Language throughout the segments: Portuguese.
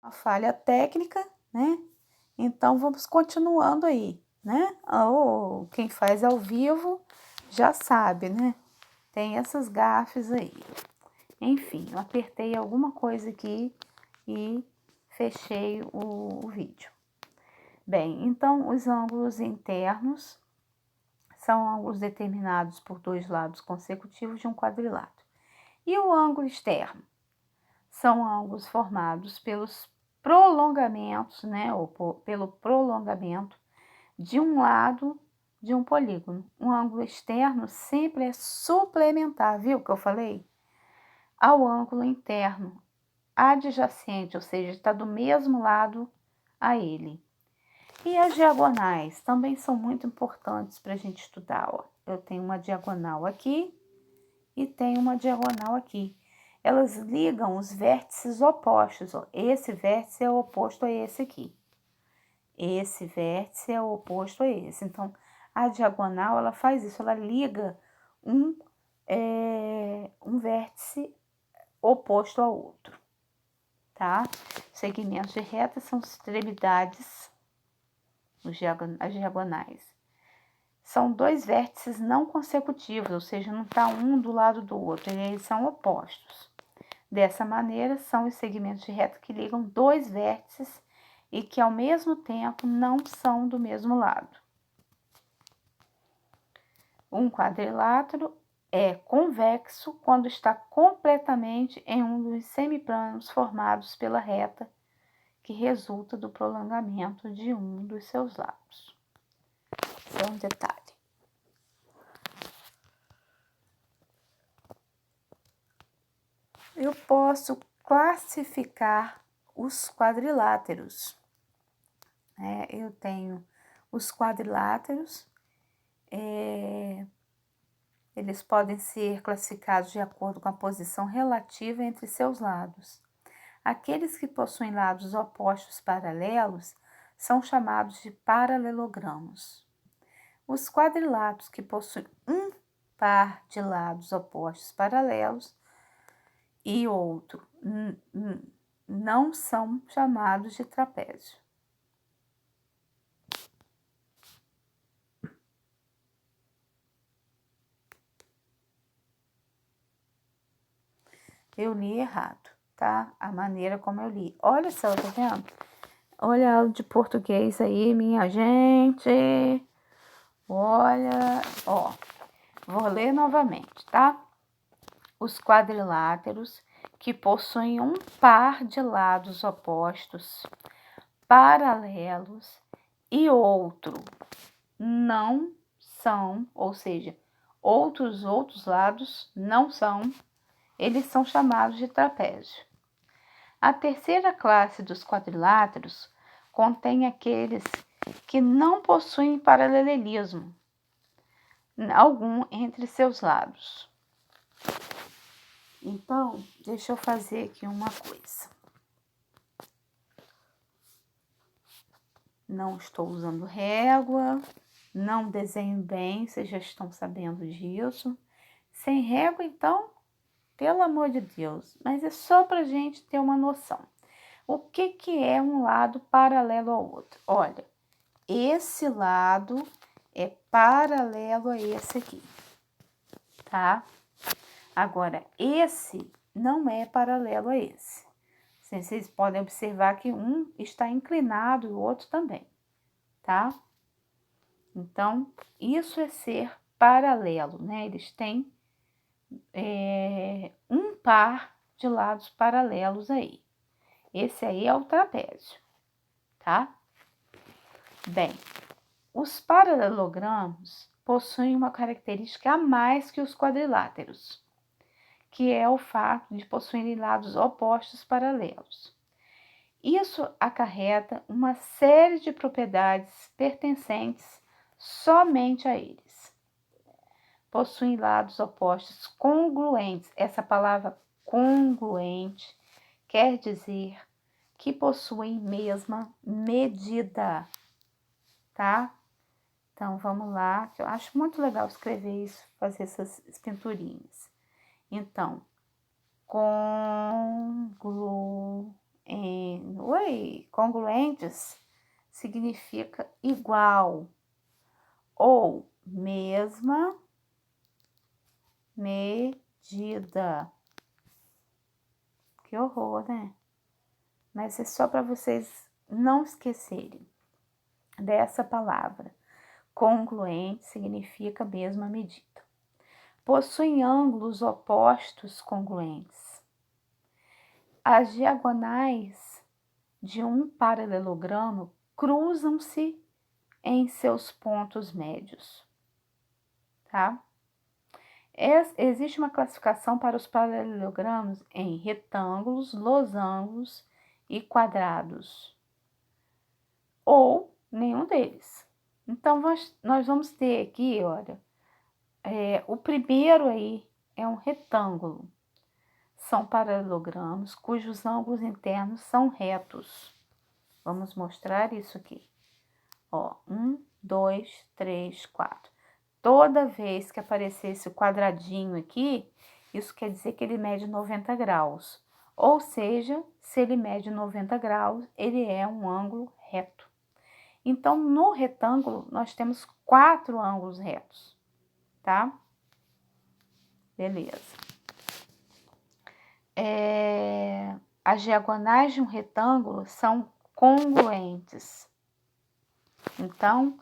uma falha técnica, né? Então vamos continuando aí, né? Ou quem faz ao vivo já sabe, né? Tem essas gafes aí. Enfim, eu apertei alguma coisa aqui e fechei o vídeo. Bem, então os ângulos internos são ângulos determinados por dois lados consecutivos de um quadrilátero. E o ângulo externo? São ângulos formados pelos prolongamentos, né, ou pelo prolongamento de um lado de um polígono. Um ângulo externo sempre é suplementar, viu que eu falei? Ao ângulo interno, adjacente, ou seja, está do mesmo lado a ele. E as diagonais também são muito importantes para a gente estudar. Ó. Eu tenho uma diagonal aqui e tenho uma diagonal aqui. Elas ligam os vértices opostos. Ó. Esse vértice é oposto a esse aqui. Esse vértice é oposto a esse. Então, a diagonal, ela faz isso. Ela liga um vértice oposto ao outro. Tá? Segmentos de reta são extremidades, as diagonais. São dois vértices não consecutivos, ou seja, não está um do lado do outro, eles são opostos. Dessa maneira, são os segmentos de reta que ligam dois vértices e que, ao mesmo tempo, não são do mesmo lado. Um quadrilátero é convexo quando está completamente em um dos semiplanos formados pela reta que resulta do prolongamento de um dos seus lados. Esse é um detalhe. Eu posso classificar os quadriláteros. Eu tenho os quadriláteros, eles podem ser classificados de acordo com a posição relativa entre seus lados. Aqueles que possuem lados opostos paralelos são chamados de paralelogramos. Os quadriláteros que possuem um par de lados opostos paralelos e outro não são chamados de trapézio. Eu li errado, tá? A maneira como eu li. Olha só, tá vendo? Olha a aula de português aí, minha gente. Olha, ó. Vou ler novamente, tá? Os quadriláteros que possuem um par de lados opostos, paralelos e outro não são, ou seja, outros lados não são, eles são chamados de trapézio. A terceira classe dos quadriláteros contém aqueles que não possuem paralelismo algum entre seus lados. Então, deixa eu fazer aqui uma coisa. Não estou usando régua, não desenho bem, vocês já estão sabendo disso. Sem régua, então, pelo amor de Deus, mas é só para a gente ter uma noção. O que é um lado paralelo ao outro? Olha, esse lado é paralelo a esse aqui, tá? Agora, esse não é paralelo a esse. Vocês podem observar que um está inclinado e o outro também, tá? Então, isso é ser paralelo, né? Eles têm um par de lados paralelos aí. Esse aí é o trapézio, tá? Bem, os paralelogramos possuem uma característica a mais que os quadriláteros, que é o fato de possuírem lados opostos paralelos. Isso acarreta uma série de propriedades pertencentes somente a eles. Possuem lados opostos congruentes. Essa palavra congruente quer dizer que possuem mesma medida, tá? Então, vamos lá, que eu acho muito legal escrever isso, fazer essas pinturinhas. Então, congruente. congruentes significa igual ou mesma medida. Que horror, né? Mas é só para vocês não esquecerem dessa palavra. Congruente significa mesma medida. Possuem ângulos opostos congruentes. As diagonais de um paralelogramo cruzam-se em seus pontos médios, tá? Existe uma classificação para os paralelogramos em retângulos, losangos e quadrados, ou nenhum deles. Então, nós vamos ter aqui, olha, o primeiro aí é um retângulo. São paralelogramos cujos ângulos internos são retos. Vamos mostrar isso aqui. Ó, 1, 2, 3, 4. Toda vez que aparecer esse quadradinho aqui, isso quer dizer que ele mede 90 graus. Ou seja, se ele mede 90 graus, ele é um ângulo reto. Então, no retângulo, nós temos 4 ângulos retos, tá? Beleza. As diagonais de um retângulo são congruentes. Então,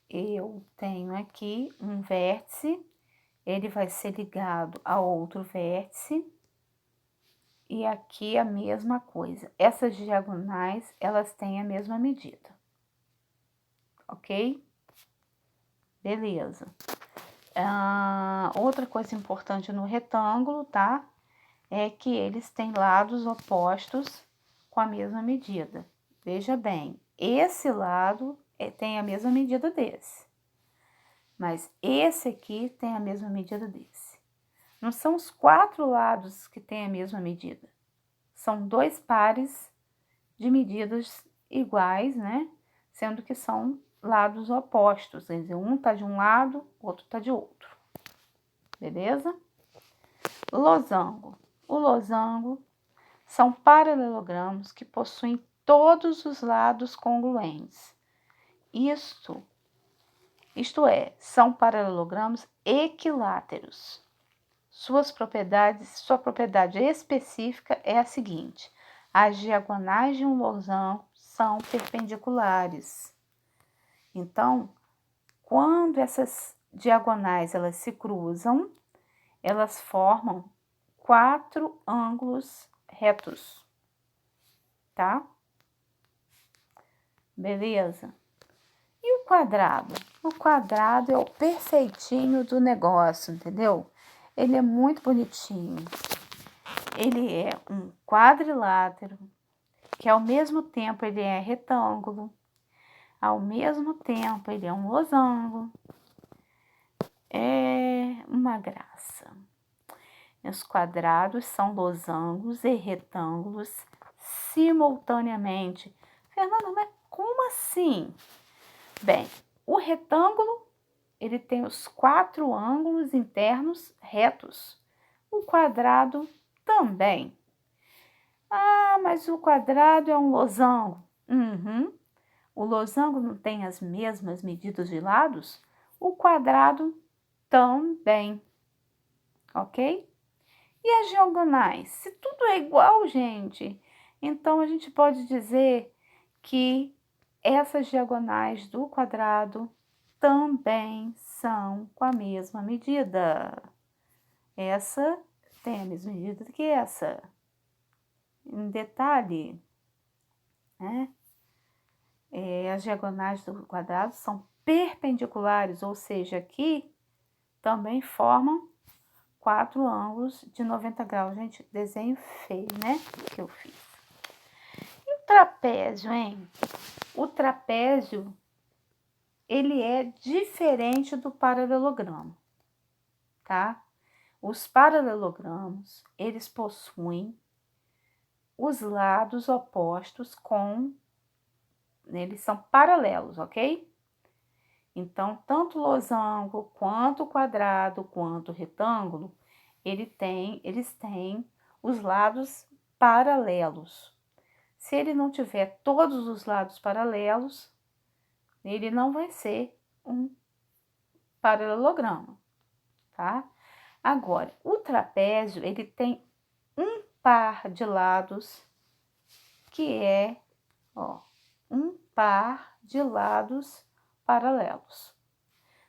eu tenho aqui um vértice, ele vai ser ligado a outro vértice, e aqui a mesma coisa. Essas diagonais, elas têm a mesma medida, ok? Beleza. Outra coisa importante no retângulo, tá? É que eles têm lados opostos com a mesma medida. Veja bem, esse lado tem a mesma medida desse, mas esse aqui tem a mesma medida desse. Não são os 4 lados que têm a mesma medida, são 2 pares de medidas iguais, né? Sendo que são lados opostos, quer dizer, um tá de um lado, o outro tá de outro. Beleza? Losango. O losango são paralelogramos que possuem todos os lados congruentes. Isto é, são paralelogramos equiláteros. Sua propriedade específica é a seguinte: as diagonais de um losango são perpendiculares. Então, quando essas diagonais elas se cruzam, elas formam 4 ângulos retos, tá? Beleza? E o quadrado? O quadrado é o perfeitinho do negócio, entendeu? Ele é muito bonitinho. Ele é um quadrilátero, que ao mesmo tempo ele é retângulo, ao mesmo tempo ele é um losango. É uma graça. Os quadrados são losangos e retângulos simultaneamente. Fernanda, mas como assim? Bem, o retângulo, ele tem os 4 ângulos internos retos. O quadrado também. Ah, mas o quadrado é um losango. Uhum. O losango não tem as mesmas medidas de lados? O quadrado também. Ok? E as diagonais? Se tudo é igual, gente, então a gente pode dizer que essas diagonais do quadrado também são com a mesma medida. Essa tem a mesma medida que essa. Um detalhe, né? As diagonais do quadrado são perpendiculares, ou seja, aqui também formam 4 ângulos de 90 graus. Gente, desenho feio, né? Que eu fiz. E o trapézio, hein? O trapézio, ele é diferente do paralelogramo, tá? Os paralelogramos, eles possuem os lados opostos eles são paralelos, ok? Então, tanto o losango, quanto o quadrado, quanto o retângulo, eles têm os lados paralelos. Se ele não tiver todos os lados paralelos, ele não vai ser um paralelogramo, tá? Agora, o trapézio, ele tem um par de lados, que é, ó, um par de lados paralelos.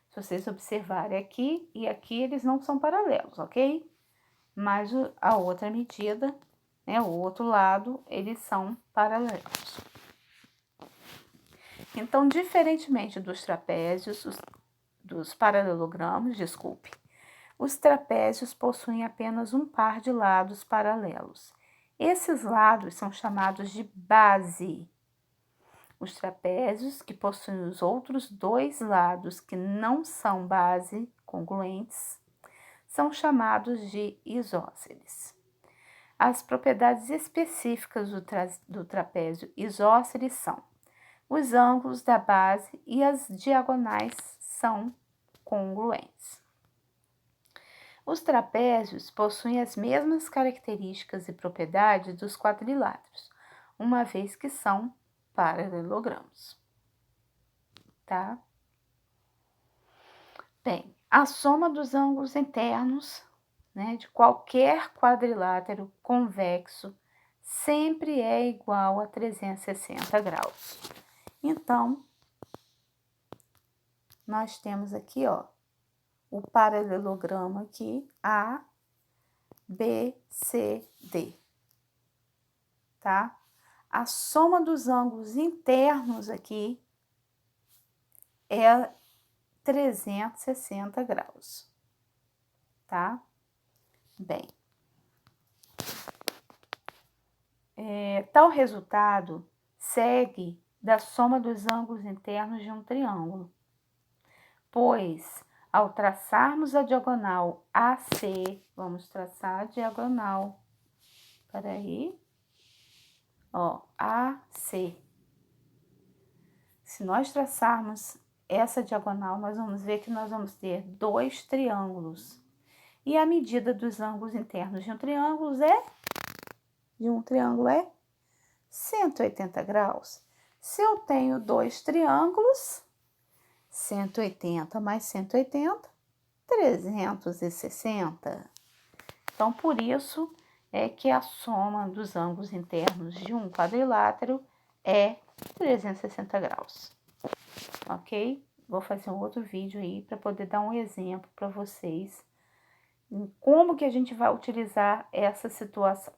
Se vocês observarem aqui e aqui, eles não são paralelos, ok? Mas a outra medida, né, o outro lado, eles são paralelos. Então, diferentemente dos trapézios, dos paralelogramos, desculpe, os trapézios possuem apenas um par de lados paralelos. Esses lados são chamados de base. Os trapézios, que possuem os outros dois lados que não são base congruentes, são chamados de isósceles. As propriedades específicas do trapézio isósceles são: os ângulos da base e as diagonais são congruentes. Os trapézios possuem as mesmas características e propriedades dos quadriláteros, uma vez que são paralelogramos, tá? Bem, a soma dos ângulos internos, né, de qualquer quadrilátero convexo sempre é igual a 360 graus. Então, nós temos aqui, ó, o paralelogramo aqui, A, B, C, D, tá? A soma dos ângulos internos aqui é 360 graus, tá? Bem, tal resultado segue da soma dos ângulos internos de um triângulo, pois ao traçarmos a diagonal AC, vamos traçar a diagonal, peraí, ó, AC. Se nós traçarmos essa diagonal, nós vamos ver que nós vamos ter dois triângulos. E a medida dos ângulos internos de um triângulo é 180 graus. Se eu tenho dois triângulos, 180 mais 180, 360. Então, por isso é que a soma dos ângulos internos de um quadrilátero é 360 graus, ok? Vou fazer um outro vídeo aí para poder dar um exemplo para vocês em como que a gente vai utilizar essa situação.